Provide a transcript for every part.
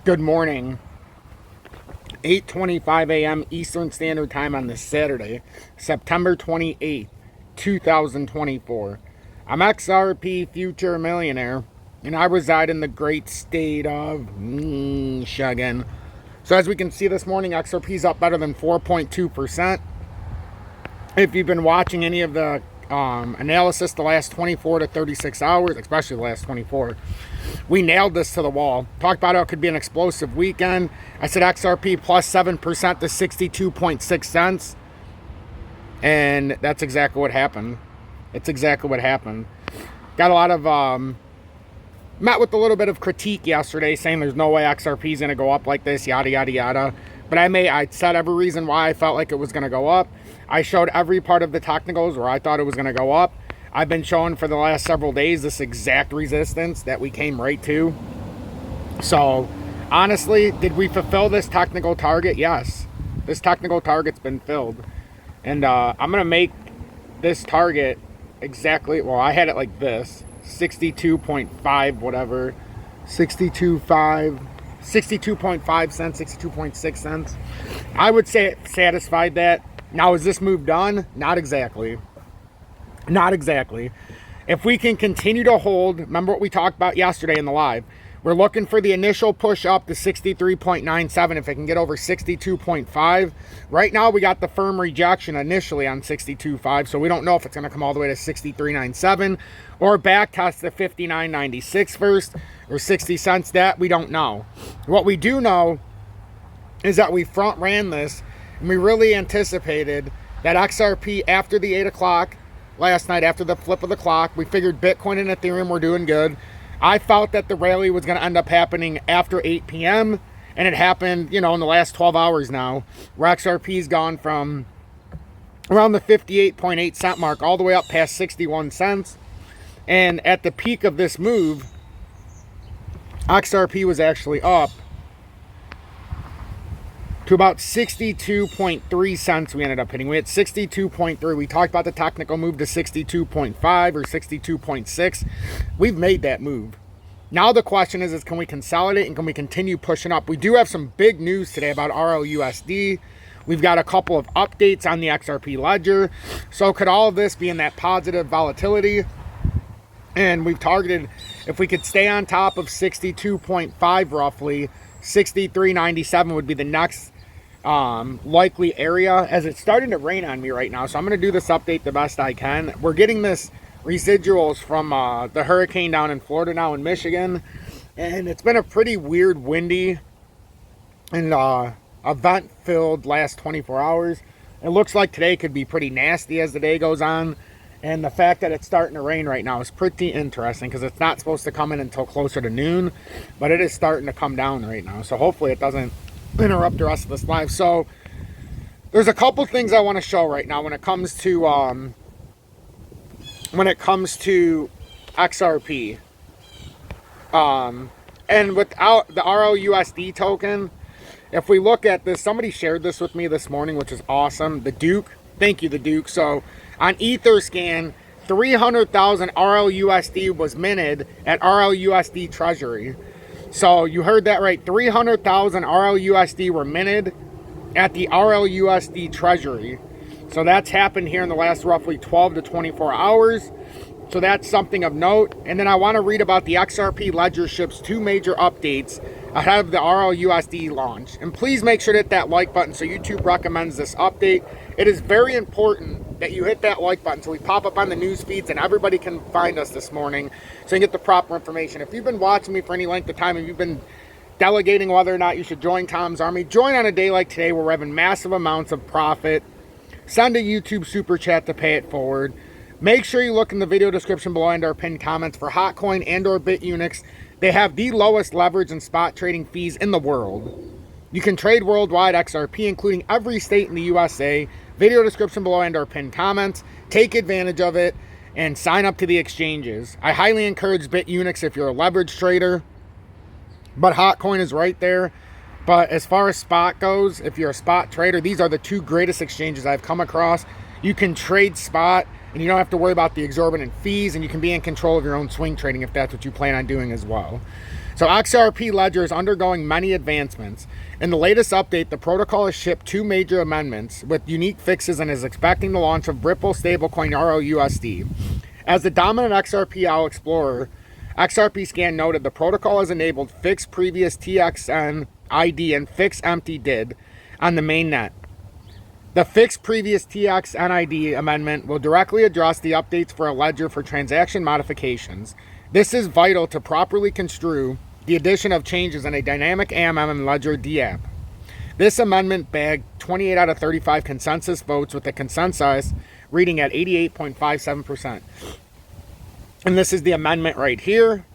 Good morning. 8:25 a.m. Eastern Standard Time on this Saturday, September 28th, 2024. I'm XRP Future Millionaire, and I reside in the great state of Michigan. So as we can see this morning, XRP is up better than 4.2%. If you've been watching any of the analysis the last 24 to 36 hours, especially the last 24, we nailed this to the wall. Talked about how it could be an explosive weekend. I said XRP plus 7% to 62.6 cents. And that's exactly what happened. It's exactly what happened. Got a lot of, met with a little bit of critique yesterday saying there's no way XRP is going to go up like this, yada, yada, yada. But I said every reason why I felt like it was going to go up. I showed every part of the technicals where I thought it was going to go up. I've been showing for the last several days this exact resistance that we came right to. So, honestly, did we fulfill this technical target? Yes. This technical target's been filled. And I'm going to make this target exactly, well, I had it like this. 62.5 whatever. 62.5 cents, 62.6 cents. I would say it satisfied that. Now, is this move done? Not exactly. Not exactly. If we can continue to hold, remember what we talked about yesterday in the live, we're looking for the initial push up to 63.97 if it can get over 62.5. Right now we got the firm rejection initially on 62.5, so we don't know if it's going to come all the way to 63.97 or back test the 59.96 first or 60 cents. That we don't know. What we do know is that we front ran this and we really anticipated that XRP after the 8 o'clock last night, after the flip of the clock, we figured Bitcoin and Ethereum were doing good. I felt that the rally was going to end up happening after 8 p.m. And it happened, in the last 12 hours now, where XRP's gone from around the 58.8 cent mark all the way up past 61 cents. And at the peak of this move, XRP was actually up to about 62.3 cents we ended up hitting. We had 62.3. We talked about the technical move to 62.5 or 62.6. We've made that move. Now the question is can we consolidate and can we continue pushing up? We do have some big news today about Rlusd. We've got a couple of updates on the XRP ledger. So could all of this be in that positive volatility? And we've targeted, if we could stay on top of 62.5 roughly, 63.97 would be the next likely area, as it's starting to rain on me right now. So I'm going to do this update the best I can. We're getting this residuals from the hurricane down in Florida now in Michigan. And it's been a pretty weird, windy and event-filled last 24 hours. It looks like today could be pretty nasty as the day goes on. And the fact that it's starting to rain right now is pretty interesting because it's not supposed to come in until closer to noon. But it is starting to come down right now. So hopefully it doesn't interrupt the rest of this live. So there's a couple things I want to show right now when it comes to XRP. And without the Rlusd token, if we look at this, somebody shared this with me this morning, which is awesome. The Duke. Thank you, the Duke. So on Etherscan, 300,000 Rlusd was minted at Rlusd Treasury. So you heard that right. 300,000 Rlusd were minted at the Rlusd Treasury. So that's happened here in the last roughly 12 to 24 hours. So that's something of note. And then I want to read about the XRP ledger ship's 2 major updates ahead of the Rlusd launch. And please make sure to hit that like button so YouTube recommends this update. It is very important that you hit that like button so we pop up on the news feeds and everybody can find us this morning so you get the proper information. If you've been watching me for any length of time and you've been delegating whether or not you should join Tom's Army, join on a day like today where we're having massive amounts of profit. Send a YouTube super chat to pay it forward. Make sure you look in the video description below and our pinned comments for HOTCOIN and or BITUNIX. They have the lowest leverage and spot trading fees in the world. You can trade worldwide XRP, including every state in the USA. Video description below and our pinned comments. Take advantage of it and sign up to the exchanges. I highly encourage BITUNIX if you're a leverage trader, but HOTCOIN is right there. But as far as spot goes, if you're a spot trader, these are the 2 greatest exchanges I've come across. You can trade spot and you don't have to worry about the exorbitant fees, and you can be in control of your own swing trading if that's what you plan on doing as well. So XRP Ledger is undergoing many advancements. In the latest update, the protocol has shipped 2 major amendments with unique fixes and is expecting the launch of Ripple stablecoin Rlusd. As the dominant XRP Owl Explorer, XRP Scan noted the protocol has enabled fixed previous TXN ID and fixed empty DID on the mainnet. The fixed previous TXN ID amendment will directly address the updates for a ledger for transaction modifications. This is vital to properly construe the addition of changes in a dynamic AMM and ledger DApp. This amendment bagged 28 out of 35 consensus votes with the consensus reading at 88.57%. And this is the amendment right here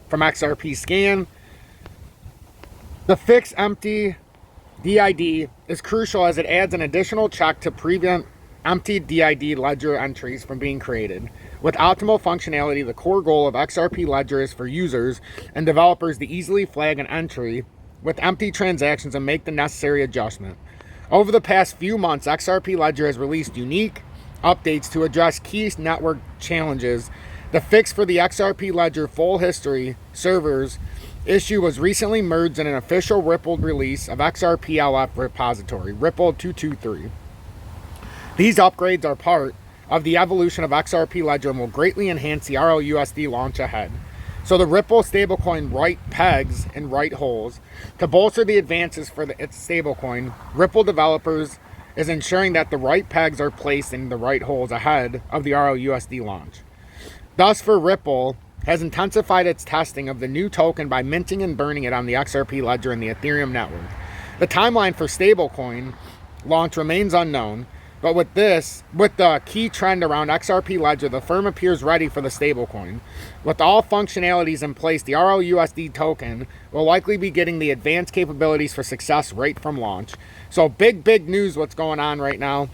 from XRP Scan. The fixed empty DID is crucial as it adds an additional check to prevent empty DID ledger entries from being created. With optimal functionality, the core goal of XRP Ledger is for users and developers to easily flag an entry with empty transactions and make the necessary adjustment. Over the past few months, XRP Ledger has released unique updates to address key network challenges. The fix for the XRP Ledger full history servers issue was recently merged in an official Ripple release of XRP LF repository, Ripple 223. These upgrades are part of the evolution of XRP Ledger and will greatly enhance the RLUSD launch ahead. So the Ripple stablecoin right pegs and right holes. To bolster the advances for its stablecoin, Ripple developers is ensuring that the right pegs are placed in the right holes ahead of the RLUSD launch. Thus, for Ripple, has intensified its testing of the new token by minting and burning it on the XRP Ledger and the Ethereum network. The timeline for stablecoin launch remains unknown, but with the key trend around XRP Ledger, the firm appears ready for the stablecoin. With all functionalities in place, the RLUSD token will likely be getting the advanced capabilities for success right from launch. So big news what's going on right now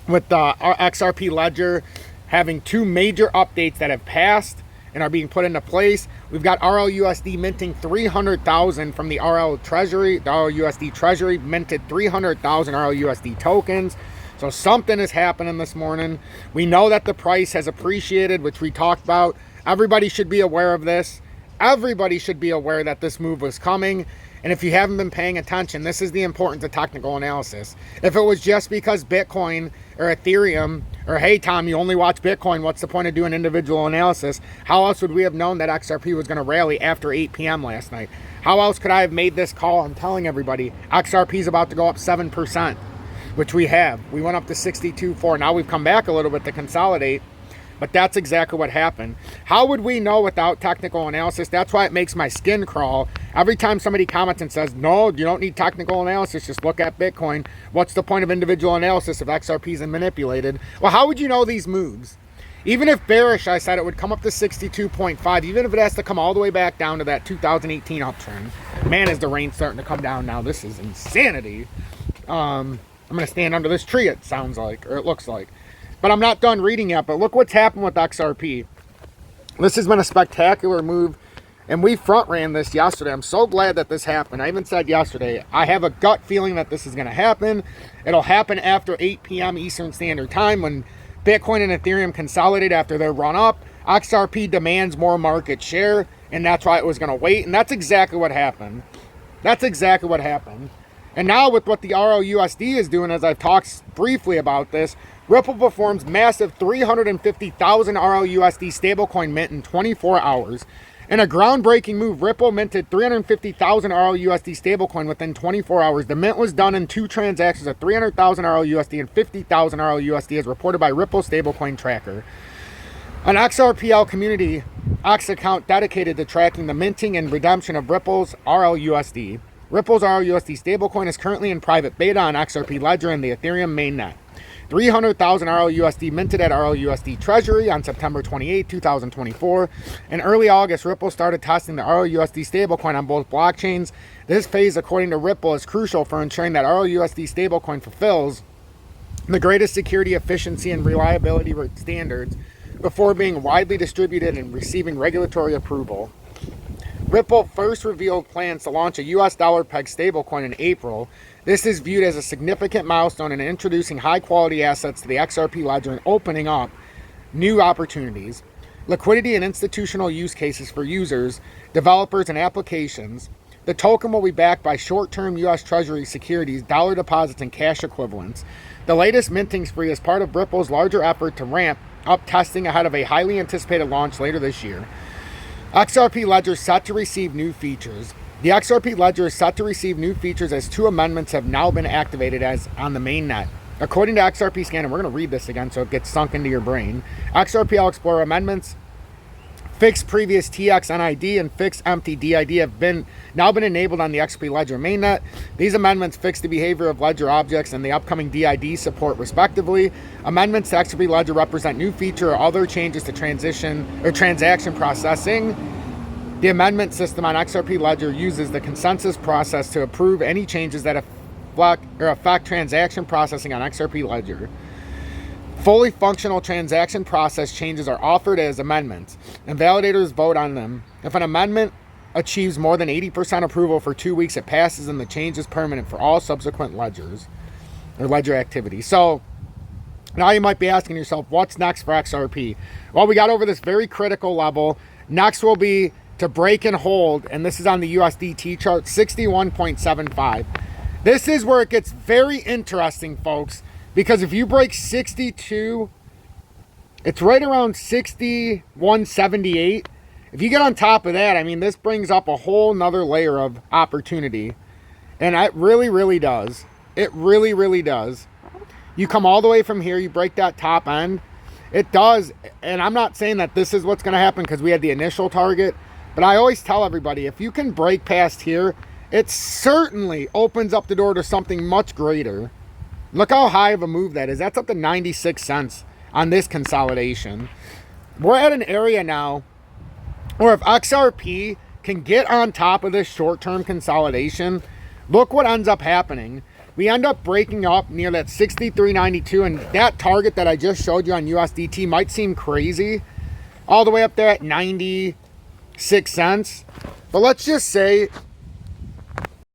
with the XRP Ledger having 2 major updates that have passed and are being put into place. We've got RLUSD minting 300,000 from the Treasury. The RLUSD Treasury minted 300,000 RLUSD tokens. So something is happening this morning. We know that the price has appreciated, which we talked about. Everybody should be aware of this. Everybody should be aware that this move was coming. And if you haven't been paying attention, this is the importance of technical analysis. If it was just because Bitcoin or Ethereum, or hey Tom, you only watch Bitcoin, what's the point of doing individual analysis? How else would we have known that XRP was going to rally after 8 p.m. last night? How else could I have made this call and telling everybody XRP is about to go up 7%, which we have. We went up to 62.4. Now we've come back a little bit to consolidate. But that's exactly what happened. How would we know without technical analysis? That's why it makes my skin crawl. Every time somebody comments and says, no, you don't need technical analysis, just look at Bitcoin. What's the point of individual analysis if XRP is manipulated? Well, how would you know these moves? Even if bearish, I said it would come up to 62.5, even if it has to come all the way back down to that 2018 uptrend. Man, is the rain starting to come down now. This is insanity. I'm going to stand under this tree, it sounds like, or it looks like. But I'm not done reading yet, but look what's happened with XRP. This has been a spectacular move, and we front ran this yesterday. I'm so glad that this happened. I even said yesterday, I have a gut feeling that this is going to happen. It'll happen after 8 p.m. Eastern Standard Time when Bitcoin and Ethereum consolidate after their run up. XRP demands more market share, and that's why it was going to wait, and that's exactly what happened. That's exactly what happened. And now with what the RLUSD is doing, as I've talked briefly about this, Ripple performs massive 350,000 RLUSD stablecoin mint in 24 hours. In a groundbreaking move, Ripple minted 350,000 RLUSD stablecoin within 24 hours. The mint was done in 2 transactions of 300,000 RLUSD and 50,000 RLUSD as reported by Ripple Stablecoin Tracker. An XRPL community X account dedicated to tracking the minting and redemption of Ripple's RLUSD. Ripple's RLUSD stablecoin is currently in private beta on XRP Ledger and the Ethereum mainnet. 300,000 RLUSD minted at RLUSD Treasury on September 28, 2024. In early August, Ripple started testing the RLUSD stablecoin on both blockchains. This phase, according to Ripple, is crucial for ensuring that RLUSD stablecoin fulfills the greatest security, efficiency, and reliability standards before being widely distributed and receiving regulatory approval. Ripple first revealed plans to launch a US dollar peg stablecoin in April. This is viewed as a significant milestone in introducing high-quality assets to the XRP Ledger and opening up new opportunities. liquidity and institutional use cases for users, developers, and applications. The token will be backed by short-term U.S. Treasury securities, dollar deposits, and cash equivalents. The latest minting spree is part of Ripple's larger effort to ramp up testing ahead of a highly anticipated launch later this year. XRP Ledger set to receive new features. The XRP Ledger is set to receive new features as 2 amendments have now been activated as on the mainnet. According to XRP Scan, and we're going to read this again so it gets sunk into your brain. XRP Explorer amendments, fixed previous TX NID and fixed empty DID have now been enabled on the XRP Ledger mainnet. These amendments fix the behavior of Ledger objects and the upcoming DID support respectively. Amendments to XRP Ledger represent new feature or other changes to transaction processing. The amendment system on XRP Ledger uses the consensus process to approve any changes that affect transaction processing on XRP Ledger. Fully functional transaction process changes are offered as amendments, and validators vote on them. If an amendment achieves more than 80% approval for 2 weeks, it passes and the change is permanent for all subsequent ledgers or ledger activity. So now you might be asking yourself, what's next for XRP? Well, we got over this very critical level. Next will be to break and hold, and this is on the USDT chart, 61.75. This is where it gets very interesting, folks. Because if you break 62, it's right around 61.78. If you get on top of that, I mean, this brings up a whole nother layer of opportunity. And it really, really does. It really, really does. You come all the way from here, you break that top end. It does. And I'm not saying that this is what's going to happen because we had the initial target. But I always tell everybody, if you can break past here, it certainly opens up the door to something much greater. Look how high of a move that is. That's up to 96 cents on this consolidation. We're at an area now where if XRP can get on top of this short-term consolidation, look what ends up happening. We end up breaking up near that 63.92, and that target that I just showed you on USDT might seem crazy, all the way up there at 96 cents. But let's just say